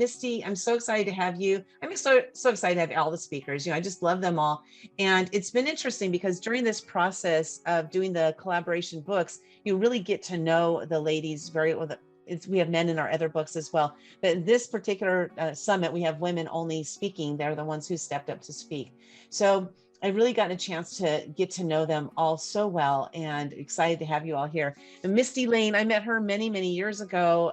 Mistie, I'm so excited to have you. I'm so excited to have all the speakers. I just love them all. And it's been interesting because during this process of doing the collaboration books, you really get to know the ladies very well. We have men in our other books as well. But this particular summit, we have women only speaking. They're the ones who stepped up to speak. So I really gotten a chance to get to know them all so well, and excited to have you all here. And Mistie Layne, I met her many, many years ago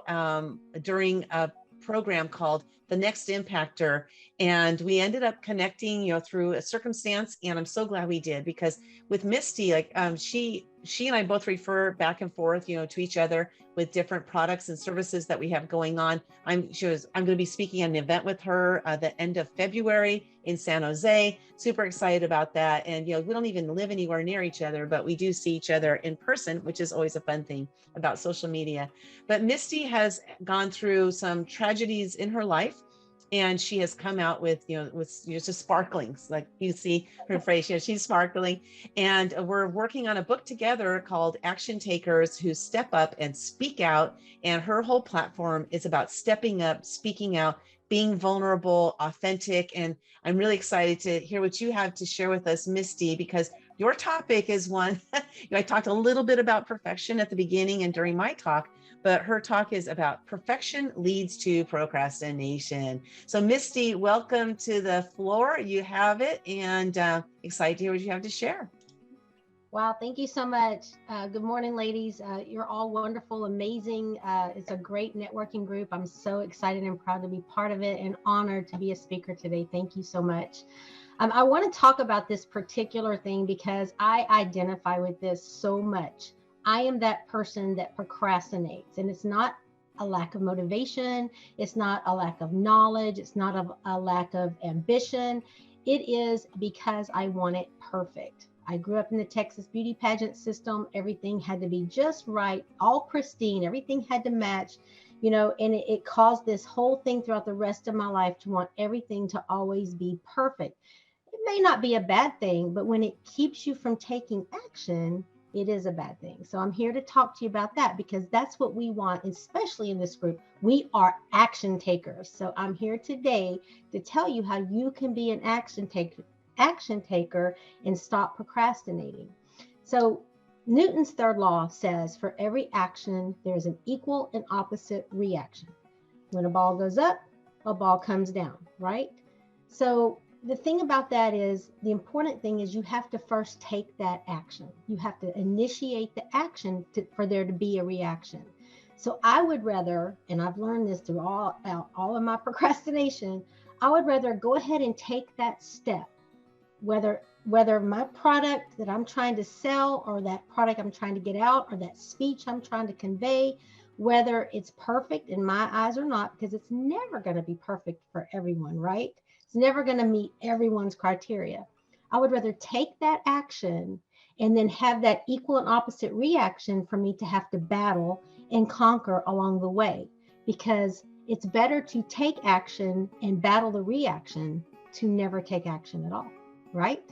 during a program called The Next Impactor. And we ended up connecting, through a circumstance. And I'm so glad we did, because with Mistie, she and I both refer back and forth, to each other with different products and services that we have going on. I'm going to be speaking at an event with her the end of February in San Jose. Super excited about that. And, we don't even live anywhere near each other, but we do see each other in person, which is always a fun thing about social media. But Mistie has gone through some tragedies in her life. And she has come out with just sparkling, like you see her face, she's sparkling. And we're working on a book together called Action Takers Who Step Up and Speak Out. And her whole platform is about stepping up, speaking out, being vulnerable, authentic. And I'm really excited to hear what you have to share with us, Mistie, because your topic is one, I talked a little bit about perfection at the beginning and during my talk, but her talk is about perfection leads to procrastination. So Mistie, welcome to the floor. You have it, and excited to hear what you have to share. Wow, thank you so much. Good morning, ladies. You're all wonderful, amazing. It's a great networking group. I'm so excited and proud to be part of it and honored to be a speaker today. Thank you so much. I want to talk about this particular thing because I identify with this so much. I am that person that procrastinates, and it's not a lack of motivation. It's not a lack of knowledge. It's not a lack of ambition. It is because I want it perfect. I grew up in the Texas beauty pageant system. Everything had to be just right, all pristine. Everything had to match, and it caused this whole thing throughout the rest of my life to want everything to always be perfect. It may not be a bad thing, but when it keeps you from taking action, it is a bad thing. So I'm here to talk to you about that because that's what we want, especially in this group. We are action takers. So I'm here today to tell you how you can be an action taker and stop procrastinating. So Newton's third law says for every action, there's an equal and opposite reaction. When a ball goes up, a ball comes down, right? So the thing about that is the important thing is you have to first take that action. You have to initiate the action for there to be a reaction. So I would rather, and I've learned this through all of my procrastination, I would rather go ahead and take that step, whether my product that I'm trying to sell or that product I'm trying to get out or that speech I'm trying to convey, whether it's perfect in my eyes or not, because it's never going to be perfect for everyone, right? It's never going to meet everyone's criteria. I would rather take that action and then have that equal and opposite reaction for me to have to battle and conquer along the way, because it's better to take action and battle the reaction to never take action at all, right?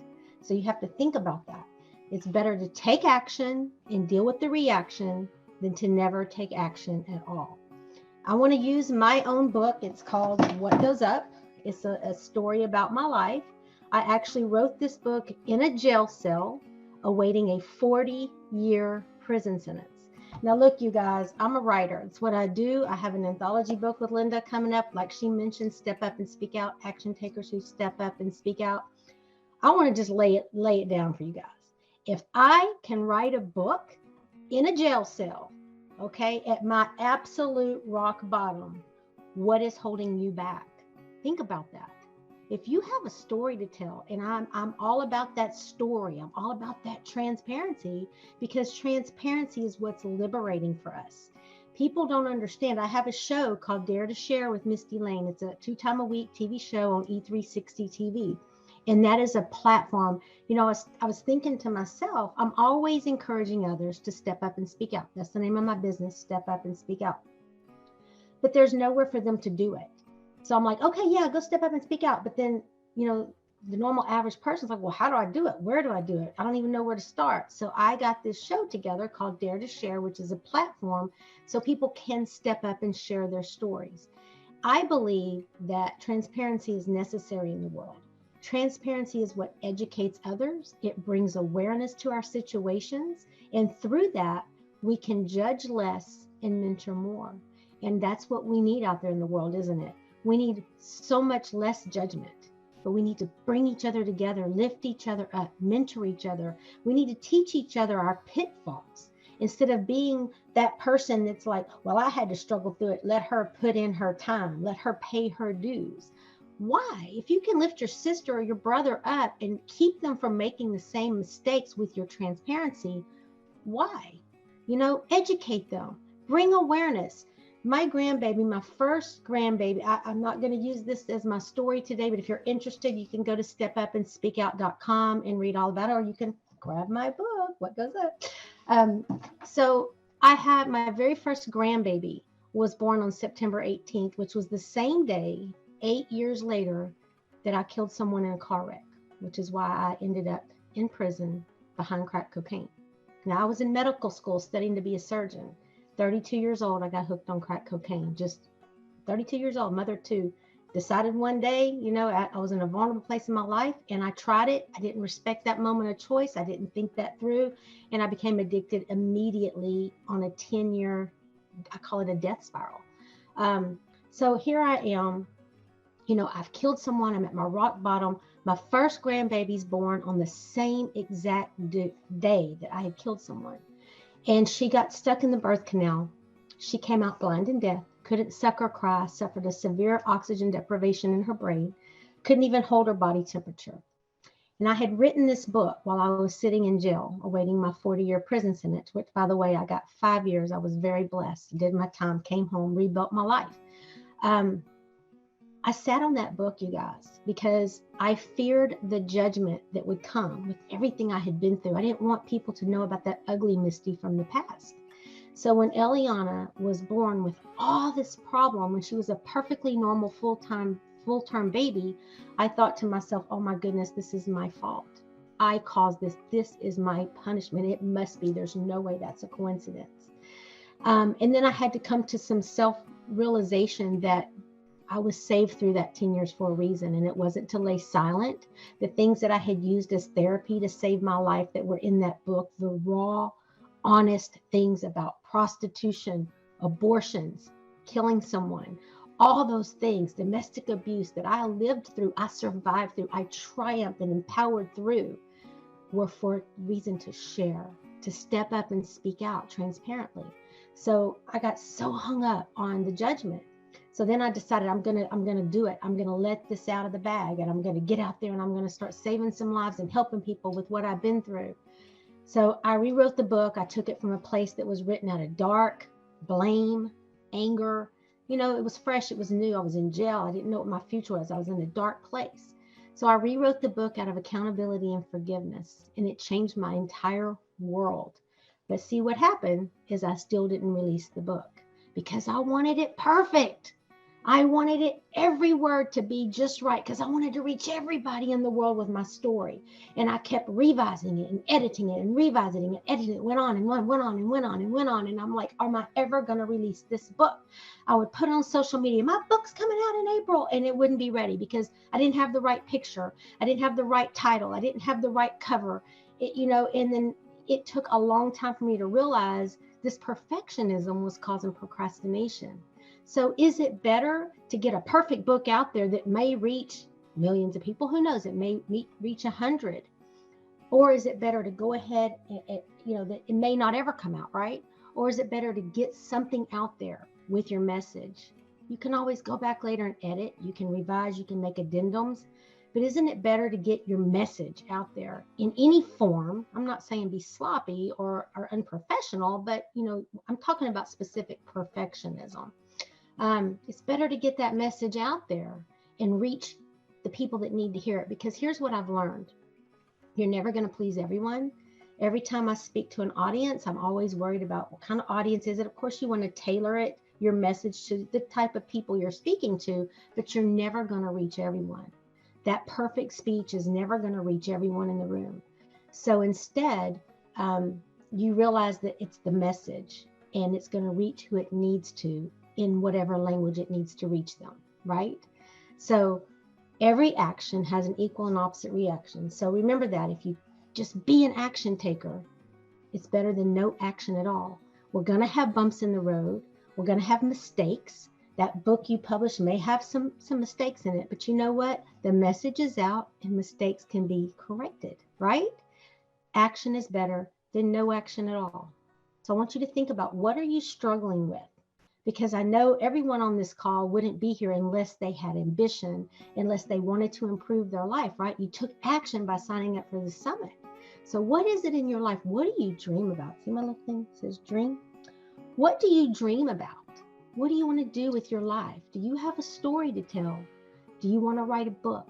So you have to think about that. It's better to take action and deal with the reaction than to never take action at all. I want to use my own book. It's called What Goes Up. It's a story about my life. I actually wrote this book in a jail cell awaiting a 40-year prison sentence. Now, look, you guys, I'm a writer. It's what I do. I have an anthology book with Linda coming up. Like she mentioned, Step Up and Speak Out, Action Takers Who Step Up and Speak Out. I want to just lay it down for you guys. If I can write a book in a jail cell, okay, at my absolute rock bottom, what is holding you back? Think about that. If you have a story to tell, and I'm all about that story, I'm all about that transparency, because transparency is what's liberating for us. People don't understand. I have a show called Dare to Share with Mistie Layne. It's a 2-time-a-week TV show on E360 TV. And that is a platform. I was thinking to myself, I'm always encouraging others to step up and speak out. That's the name of my business, Step Up and Speak Out. But there's nowhere for them to do it. So I'm like, okay, yeah, go step up and speak out. But then, the normal average person's like, well, how do I do it? Where do I do it? I don't even know where to start. So I got this show together called Dare to Share, which is a platform so people can step up and share their stories. I believe that transparency is necessary in the world. Transparency is what educates others. It brings awareness to our situations. And through that, we can judge less and mentor more. And that's what we need out there in the world, isn't it? We need so much less judgment, but we need to bring each other together, lift each other up, mentor each other. We need to teach each other our pitfalls instead of being that person that's like, well, I had to struggle through it. Let her put in her time. Let her pay her dues. Why? If you can lift your sister or your brother up and keep them from making the same mistakes with your transparency, why? Educate them, bring awareness. My grandbaby, my first grandbaby, I'm not going to use this as my story today, but if you're interested, you can go to stepupandspeakout.com and read all about it, or you can grab my book, What Goes Up. So I had my very first grandbaby was born on September 18th, which was the same day, 8 years later, that I killed someone in a car wreck, which is why I ended up in prison behind crack cocaine. Now, I was in medical school studying to be a surgeon. 32 years old, I got hooked on crack cocaine. Just 32 years old, mother of two. Decided one day, I was in a vulnerable place in my life and I tried it. I didn't respect that moment of choice. I didn't think that through. And I became addicted immediately on a 10-year, I call it a death spiral. So here I am, I've killed someone. I'm at my rock bottom. My first grandbaby's born on the same exact day that I had killed someone. And she got stuck in the birth canal. She came out blind and deaf, couldn't suck or cry, suffered a severe oxygen deprivation in her brain, couldn't even hold her body temperature. And I had written this book while I was sitting in jail, awaiting my 40-year prison sentence, which, by the way, I got 5 years. I was very blessed, did my time, came home, rebuilt my life. I sat on that book, you guys, because I feared the judgment that would come with everything I had been through. I didn't want people to know about that ugly Misty from the past. So when Eliana was born with all this problem, when she was a perfectly normal full-term baby, I thought to myself, oh my goodness, this is my fault. I caused this. This is my punishment. It must be. There's no way that's a coincidence. And then I had to come to some self-realization that I was saved through that 10 years for a reason. And it wasn't to lay silent. The things that I had used as therapy to save my life that were in that book, the raw, honest things about prostitution, abortions, killing someone, all those things, domestic abuse that I lived through, I survived through, I triumphed and empowered through, were for a reason to share, to step up and speak out transparently. So I got so hung up on the judgment. So then I decided I'm gonna do it. I'm gonna let this out of the bag, and I'm gonna get out there and I'm gonna start saving some lives and helping people with what I've been through. So I rewrote the book. I took it from a place that was written out of dark, blame, anger. It was fresh. It was new. I was in jail. I didn't know what my future was. I was in a dark place. So I rewrote the book out of accountability and forgiveness, and it changed my entire world. But see, what happened is I still didn't release the book because I wanted it perfect. I wanted it, every word, to be just right, because I wanted to reach everybody in the world with my story. And I kept revising it and editing it and revising it and editing it. Went on and went on and went on and went on. And I'm like, am I ever going to release this book? I would put on social media, my book's coming out in April, and it wouldn't be ready because I didn't have the right picture. I didn't have the right title. I didn't have the right cover. And then it took a long time for me to realize this perfectionism was causing procrastination. So is it better to get a perfect book out there that may reach millions of people? Who knows? It may reach 100. Or is it better to go ahead and, that it may not ever come out, right? Or is it better to get something out there with your message? You can always go back later and edit. You can revise. You can make addendums. But isn't it better to get your message out there in any form? I'm not saying be sloppy or unprofessional, but, I'm talking about specific perfectionism. It's better to get that message out there and reach the people that need to hear it. Because here's what I've learned. You're never going to please everyone. Every time I speak to an audience, I'm always worried about what kind of audience is it. Of course, you want to tailor it, your message, to the type of people you're speaking to, but you're never going to reach everyone. That perfect speech is never going to reach everyone in the room. So instead, you realize that it's the message and it's going to reach who it needs to in whatever language it needs to reach them, right? So every action has an equal and opposite reaction. So remember that if you just be an action taker, it's better than no action at all. We're going to have bumps in the road. We're going to have mistakes. That book you published may have some mistakes in it, but you know what? The message is out and mistakes can be corrected, right? Action is better than no action at all. So I want you to think about, what are you struggling with? Because I know everyone on this call wouldn't be here unless they had ambition, unless they wanted to improve their life, right? You took action by signing up for the summit. So what is it in your life? What do you dream about? See my little thing says dream? What do you dream about? What do you want to do with your life? Do you have a story to tell? Do you want to write a book?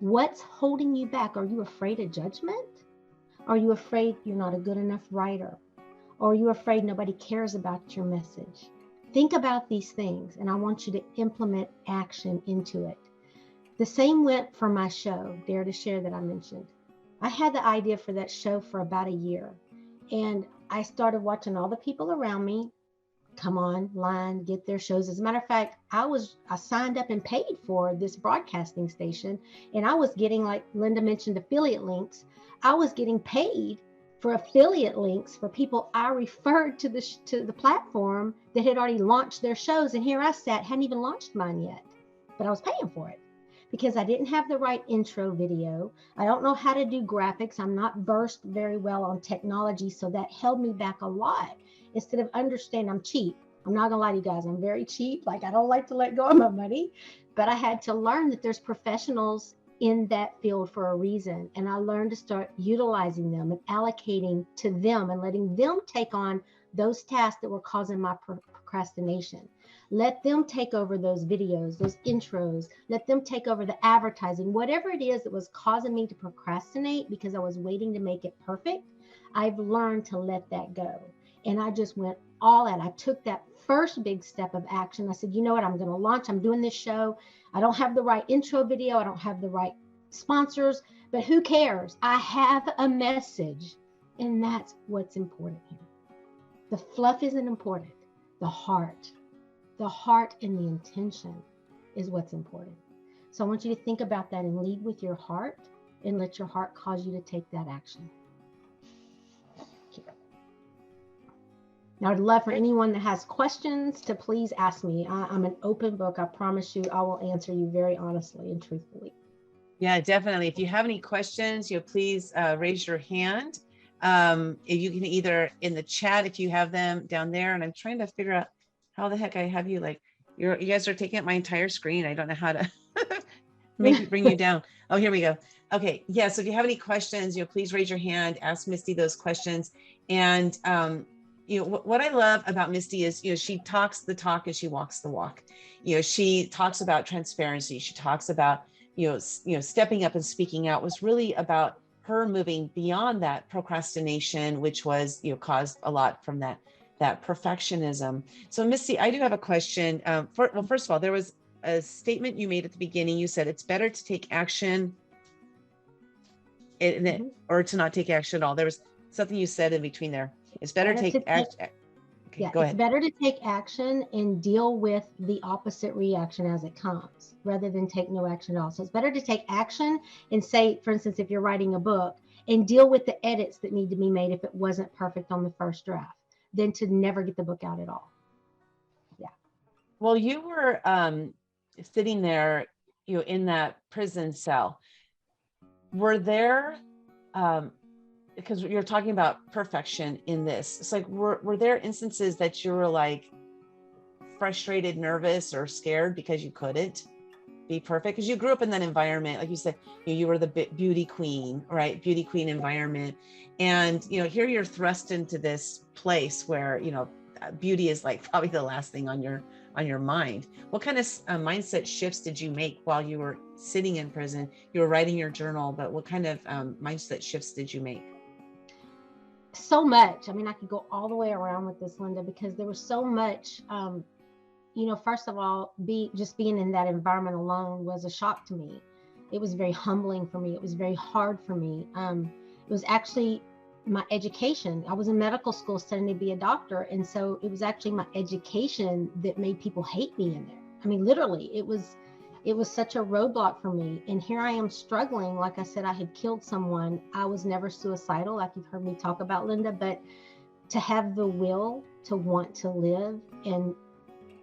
What's holding you back? Are you afraid of judgment? Are you afraid you're not a good enough writer? Or are you afraid nobody cares about your message? Think about these things, and I want you to implement action into it. The same went for my show, Dare to Share, that I mentioned. I had the idea for that show for about a year, and I started watching all the people around me come online, get their shows. As a matter of fact, I signed up and paid for this broadcasting station, and I was getting, like Linda mentioned, affiliate links. I was getting paid for affiliate links for people I referred to the platform that had already launched their shows. And here I sat, hadn't even launched mine yet, but I was paying for it because I didn't have the right intro video. I don't know how to do graphics. I'm not versed very well on technology, so that held me back a lot. Instead of understanding, I'm cheap. I'm not gonna lie to you guys, I'm very cheap. Like, I don't like to let go of my money, but I had to learn that there's professionals in that field for a reason. And I learned to start utilizing them and allocating to them and letting them take on those tasks that were causing my procrastination. Let them take over those videos, those intros, let them take over the advertising, whatever it is that was causing me to procrastinate because I was waiting to make it perfect. I've learned to let that go. And I just went all out. I took that first big step of action. I said, you know what, I'm going to launch. I'm doing this show. I don't have the right intro video. I don't have the right sponsors, but who cares? I have a message, and that's what's important here. The fluff isn't important. The heart and the intention is what's important. So I want you to think about that and lead with your heart and let your heart cause you to take that action. Now, I'd love for anyone that has questions to please ask me. I'm an open book. I promise you, I will answer you very honestly and truthfully. Yeah, definitely. If you have any questions, please raise your hand. If you can either in the chat, if you have them down there, and I'm trying to figure out how the heck I have you, like you guys are taking up my entire screen. I don't know how to maybe bring you down. Oh, here we go. Okay. Yeah. So if you have any questions, please raise your hand, ask Mistie those questions. And, what I love about Mistie is, she talks the talk and she walks the walk. She talks about transparency. She talks about, stepping up and speaking out was really about her moving beyond that procrastination, which was, caused a lot from that perfectionism. So Mistie, I do have a question. Well, first of all, there was a statement you made at the beginning. You said it's better to take action or to not take action at all. There was something you said in between there. It's better to take action. Okay, yeah, go ahead. It's better to take action and deal with the opposite reaction as it comes, rather than take no action at all. So it's better to take action and say, for instance, if you're writing a book, and deal with the edits that need to be made if it wasn't perfect on the first draft, than to never get the book out at all. Yeah. Well, you were sitting there, in that prison cell. Were there, because you're talking about perfection in this, it's like, were there instances that you were like frustrated, nervous, or scared because you couldn't be perfect? Because you grew up in that environment, like you said, you were the beauty queen, right? Beauty queen environment. And, here you're thrust into this place where, beauty is like probably the last thing on your mind. What kind of mindset shifts did you make while you were sitting in prison? You were writing your journal, but what kind of mindset shifts did you make? So much. I mean, I could go all the way around with this, Linda, because there was so much. First of all, just being in that environment alone was a shock to me. It was very humbling for me. It was very hard for me. It was actually my education. I was in medical school studying to be a doctor. And so it was actually my education that made people hate me in there. I mean, literally, it was such a roadblock for me. And here I am struggling. Like I said, I had killed someone. I was never suicidal, like you've heard me talk about, Linda, but to have the will to want to live and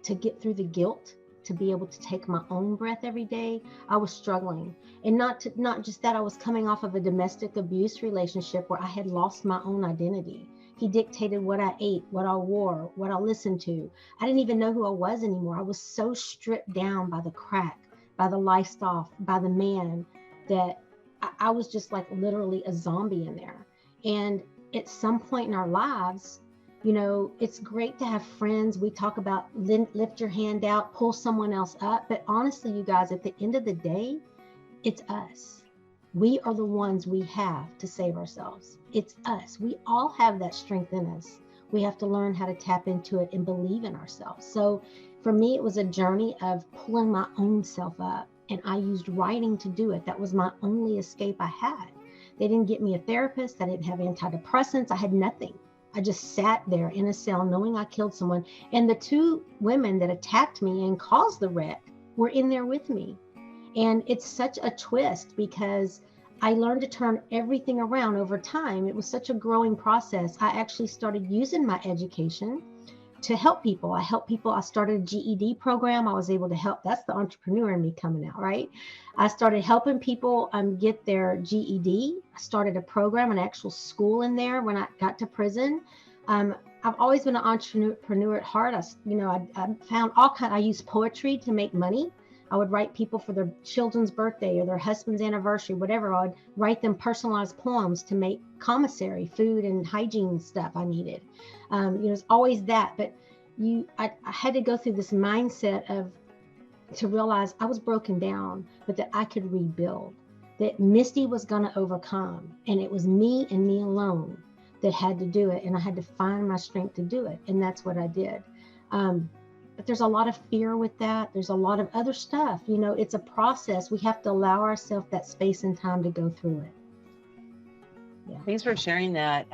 to get through the guilt, to be able to take my own breath every day, I was struggling. And not just that, I was coming off of a domestic abuse relationship where I had lost my own identity. He dictated what I ate, what I wore, what I listened to. I didn't even know who I was anymore. I was so stripped down by the crack, by the lifestyle, by the man, that I was just like literally a zombie in there. And at some point in our lives, you know, it's great to have friends. We talk about lift your hand out, pull someone else up. But honestly, you guys, at the end of the day, it's us. We are the ones we have to save ourselves. It's us. We all have that strength in us. We have to learn how to tap into it and believe in ourselves. So for me, it was a journey of pulling my own self up. And I used writing to do it. That was my only escape I had. They didn't get me a therapist. I didn't have antidepressants. I had nothing. I just sat there in a cell knowing I killed someone. And the two women that attacked me and caused the wreck were in there with me. And it's such a twist because I learned to turn everything around over time. It was such a growing process. I actually started using my education to help people. I started a GED program. I was able to help. That's the entrepreneur in me coming out, right? I started helping people get their GED. I started a program, an actual school in there when I got to prison. I've always been an entrepreneur at heart. I found all kinds. I used poetry to make money. I would write people for their children's birthday or their husband's anniversary, whatever. I would write them personalized poems to make commissary, food and hygiene stuff I needed. It's always that. But I had to go through this mindset to realize I was broken down, but that I could rebuild, that Mistie was going to overcome. And it was me and me alone that had to do it. And I had to find my strength to do it. And that's what I did. But there's a lot of fear with that. There's a lot of other stuff. It's a process. We have to allow ourselves that space and time to go through it. Yeah. Thanks for sharing that.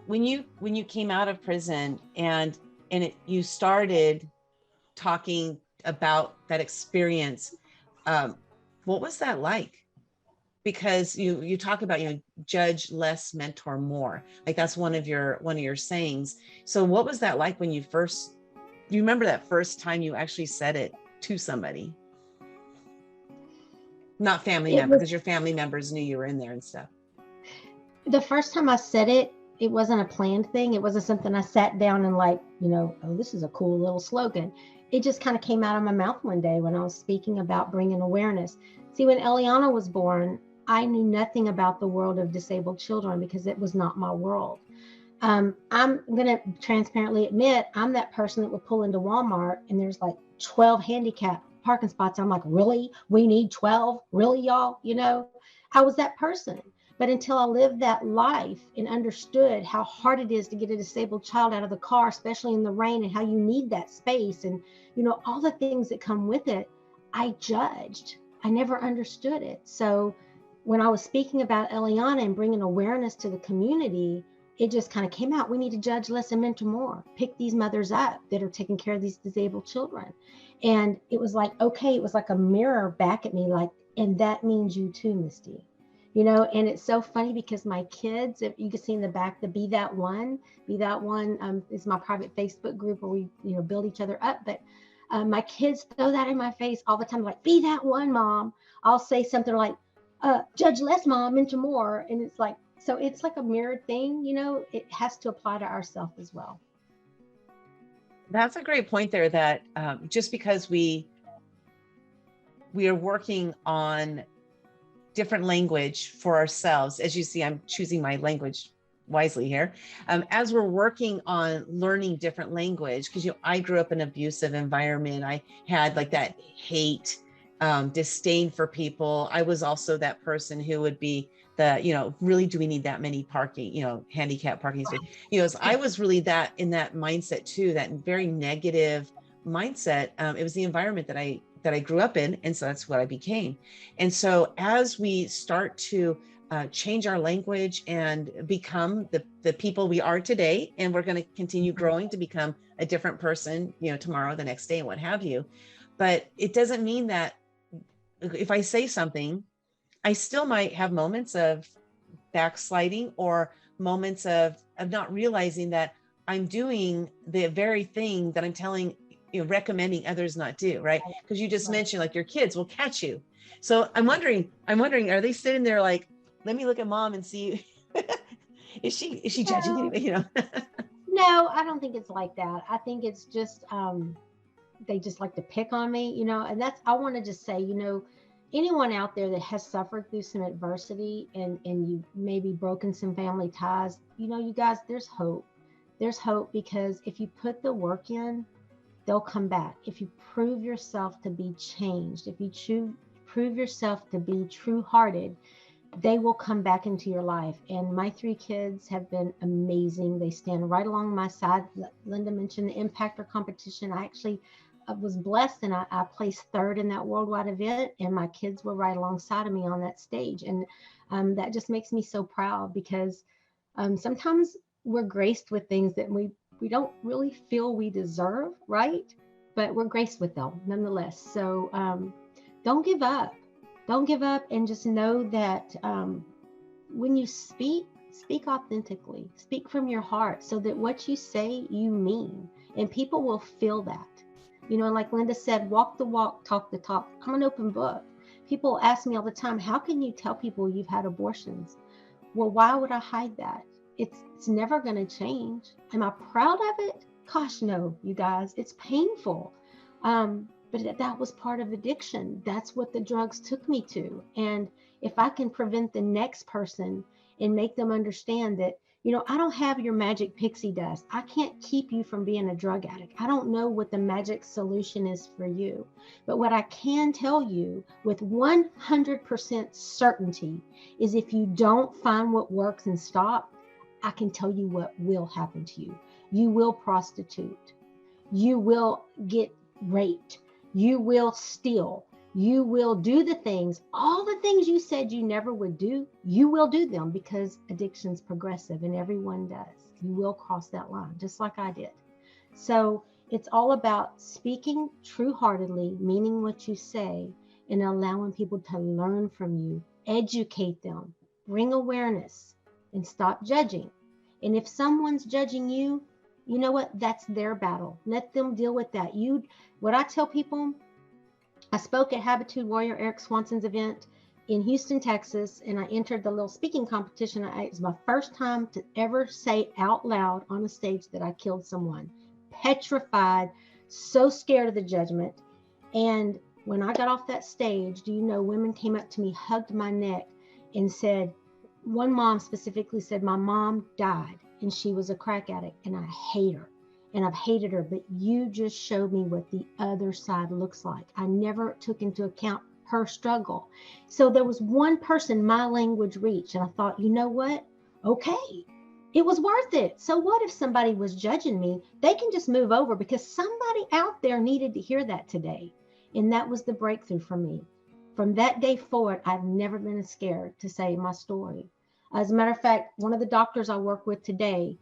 When you came out of prison and you started talking about that experience, what was that like? Because you talk about, judge less, mentor more. Like that's one of your sayings. So what was that like when do you remember that first time you actually said it to somebody? Not family member, because your family members knew you were in there and stuff. The first time I said it, it wasn't a planned thing. It wasn't something I sat down and oh, this is a cool little slogan. It just kind of came out of my mouth one day when I was speaking about bringing awareness. See, when Eliana was born, I knew nothing about the world of disabled children because it was not my world. I'm going to transparently admit I'm that person that would pull into Walmart and there's 12 handicap parking spots. I'm like, really? We need 12? Really, y'all? I was that person. But until I lived that life and understood how hard it is to get a disabled child out of the car, especially in the rain, and how you need that space and, all the things that come with it, I judged. I never understood it. So when I was speaking about Eliana and bringing awareness to the community, it just kind of came out. We need to judge less and mentor more. Pick these mothers up that are taking care of these disabled children. And it was okay, it was like a mirror back at me, and that means you too, Mistie. And it's so funny because my kids, if you can see in the back, the Be That One is my private Facebook group where we, build each other up. But my kids throw that in my face all the time, be that one, Mom. I'll say something like, judge less, Mom, mentor more. And it's so it's like a mirrored thing, it has to apply to ourselves as well. That's a great point there, that just because we are working on different language for ourselves, as you see, I'm choosing my language wisely here, as we're working on learning different language, because I grew up in an abusive environment. I had that hate, disdain for people. I was also that person who would be really, do we need that many parking, handicap parking spaces? So I was really in that mindset too, that very negative mindset. It was the environment that I grew up in. And so that's what I became. And so as we start to change our language and become the people we are today. And we're going to continue growing to become a different person, tomorrow, the next day, and what have you. But it doesn't mean that if I say something, I still might have moments of backsliding or moments of not realizing that I'm doing the very thing that I'm recommending others not do, right? Because you just mentioned like your kids will catch you. So I'm wondering, are they sitting there like, let me look at mom and see, is she judging you? No, I don't think it's like that. I think it's just, they just like to pick on me, and I want to just say, anyone out there that has suffered through some adversity and you maybe broken some family ties, you guys, there's hope. There's hope, because if you put the work in, they'll come back. If you prove yourself to be changed, if you prove yourself to be true-hearted, they will come back into your life. And my 3 kids have been amazing. They stand right along my side. Linda mentioned the impactor competition. I actually was blessed, and I placed 3rd in that worldwide event, and my kids were right alongside of me on that stage. And that just makes me so proud, because sometimes we're graced with things that we don't really feel we deserve, right? But we're graced with them nonetheless. So don't give up. Don't give up, and just know that when you speak authentically, speak from your heart, so that what you say, you mean, and people will feel that. Like Linda said, walk the walk, talk the talk. I'm an open book. People ask me all the time, how can you tell people you've had abortions? Well, why would I hide that? It's never going to change. Am I proud of it? Gosh, no, you guys, it's painful. But that was part of addiction. That's what the drugs took me to. And if I can prevent the next person and make them understand that, I don't have your magic pixie dust. I can't keep you from being a drug addict. I don't know what the magic solution is for you. But what I can tell you with 100% certainty is, if you don't find what works and stop, I can tell you what will happen to you. You will prostitute. You will get raped. You will steal. You will do the things, all the things you said you never would do, you will do them, because addiction's progressive and everyone does. You will cross that line, just like I did. So it's all about speaking true-heartedly, meaning what you say, and allowing people to learn from you, educate them, bring awareness, and stop judging. And if someone's judging you, you know what? That's their battle. Let them deal with that. What I tell people, I spoke at Habitude Warrior Eric Swanson's event in Houston, Texas, and I entered the little speaking competition. It was my first time to ever say out loud on a stage that I killed someone. Petrified, so scared of the judgment. And when I got off that stage, women came up to me, hugged my neck, and said, one mom specifically said, my mom died and she was a crack addict, and I hate her. And I've hated her, but you just showed me what the other side looks like. I never took into account her struggle. So there was one person my language reached, and I thought, you know what? Okay, it was worth it. So what if somebody was judging me? They can just move over, because somebody out there needed to hear that today. And that was the breakthrough for me. From that day forward, I've never been scared to say my story. As a matter of fact, one of the doctors I work with today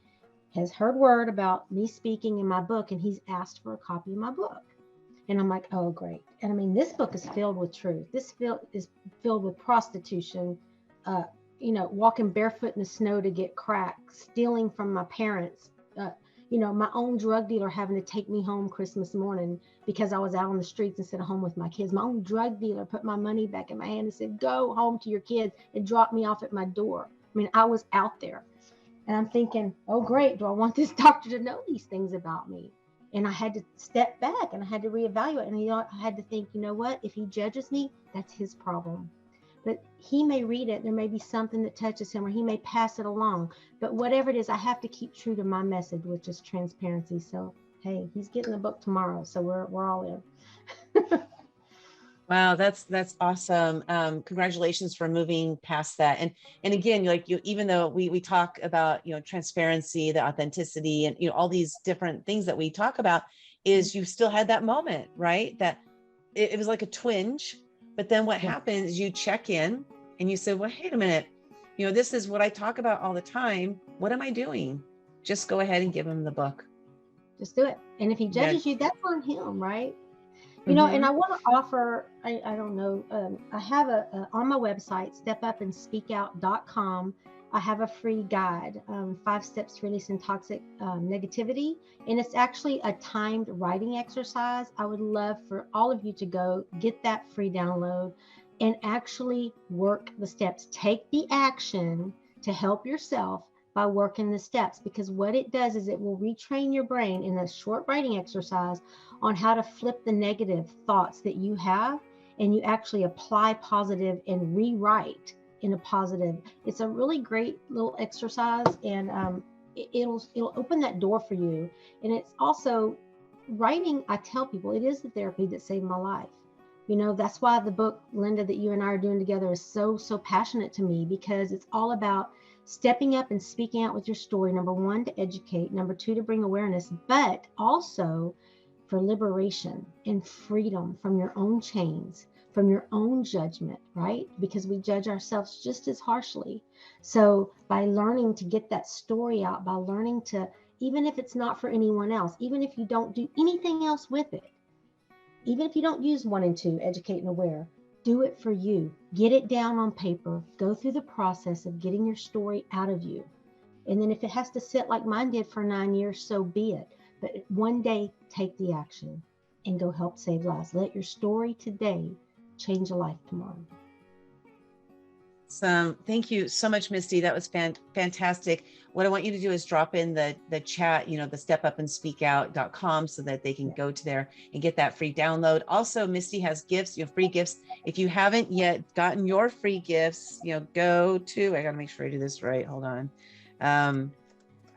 has heard word about me speaking in my book, and he's asked for a copy of my book. And I'm like, oh, great. And I mean, this book is filled with truth. This is filled with prostitution, walking barefoot in the snow to get crack, stealing from my parents, my own drug dealer having to take me home Christmas morning because I was out on the streets instead of home with my kids. My own drug dealer put my money back in my hand and said, go home to your kids, and dropped me off at my door. I mean, I was out there. And I'm thinking, oh, great. Do I want this doctor to know these things about me? And I had to step back and I had to reevaluate. And I had to think, you know what? If he judges me, that's his problem. But he may read it. There may be something that touches him, or he may pass it along. But whatever it is, I have to keep true to my message, which is transparency. So, hey, he's getting the book tomorrow. So we're all in. Wow, that's awesome. Congratulations for moving past that. And again, even though we talk about, transparency, the authenticity, and, all these different things that we talk about, is you still had that moment, right? That it was like a twinge, but then what happens, you check in and you say, well, wait a minute, this is what I talk about all the time. What am I doing? Just go ahead and give him the book. Just do it. And if he judges you, that's on him, right? And I want to offer, I don't know, I have on my website, stepupandspeakout.com, I have a free guide, 5 steps to releasing toxic negativity. And it's actually a timed writing exercise. I would love for all of you to go get that free download and actually work the steps. Take the action to help yourself by working the steps, because what it does is it will retrain your brain in a short writing exercise on how to flip the negative thoughts that you have, and you actually apply positive and rewrite in a positive. It's a really great little exercise, and it'll open that door for you. And it's also writing. I tell people it is the therapy that saved my life. That's why the book, Linda, that you and I are doing together is so passionate to me, because it's all about stepping up and speaking out with your story. Number 1, to educate. Number 2, to bring awareness, but also for liberation and freedom from your own chains, from your own judgment, right? Because we judge ourselves just as harshly. So by learning to get that story out, by learning to, even if it's not for anyone else, even if you don't do anything else with it, even if you don't use 1 and 2, educate and aware, do it for you. Get it down on paper. Go through the process of getting your story out of you. And then if it has to sit like mine did for 9 years, so be it. But one day, take the action and go help save lives. Let your story today change a life tomorrow. Thank you so much, Mistie. That was fantastic. What I want you to do is drop in the chat, the stepupandspeakout.com, so that they can go to there and get that free download. Also, Mistie has gifts, free gifts. If you haven't yet gotten your free gifts, go to, I got to make sure I do this right. Hold on.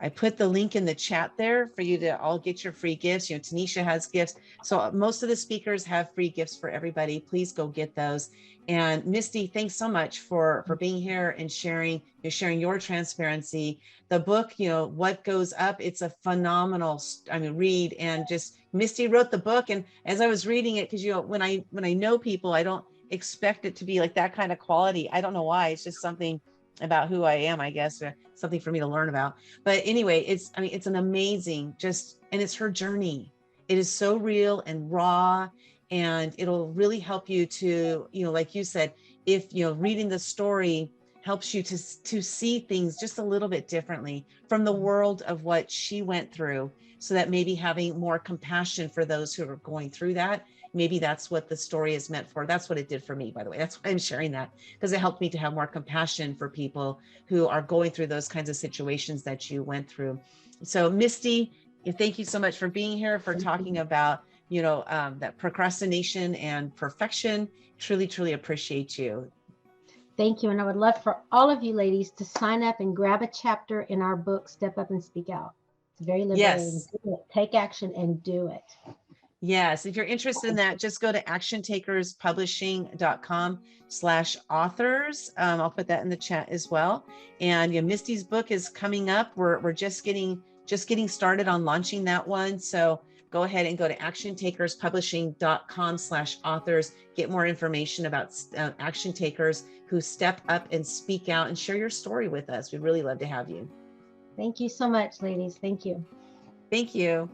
I put the link in the chat there for you to all get your free gifts. Tanisha has gifts. So most of the speakers have free gifts for everybody. Please go get those. And Mistie, thanks so much for being here and sharing your transparency. The book, What Goes Up, it's a phenomenal, read. And just Mistie wrote the book. And as I was reading it, because, when I know people, I don't expect it to be like that kind of quality. I don't know why. It's just something about who I am, I guess, or something for me to learn about. But anyway, it's an amazing, and it's her journey. It is so real and raw, and it'll really help you to, like you said, if, reading the story helps you to see things just a little bit differently from the world of what she went through, so that maybe having more compassion for those who are going through that, maybe that's what the story is meant for. That's what it did for me, by the way. That's why I'm sharing that, because it helped me to have more compassion for people who are going through those kinds of situations that you went through. So Mistie, thank you so much for being here, for talking about, that procrastination and perfection. Truly, truly appreciate you. Thank you. And I would love for all of you ladies to sign up and grab a chapter in our book, Step Up and Speak Out. It's very liberating. Yes. Take action and do it. Yes, if you're interested in that, just go to actiontakerspublishing.com/authors. I'll put that in the chat as well. And Mistie's book is coming up. We're just getting started on launching that one. So go ahead and go to actiontakerspublishing.com/authors. Get more information about action takers who step up and speak out and share your story with us. We'd really love to have you. Thank you so much, ladies. Thank you. Thank you.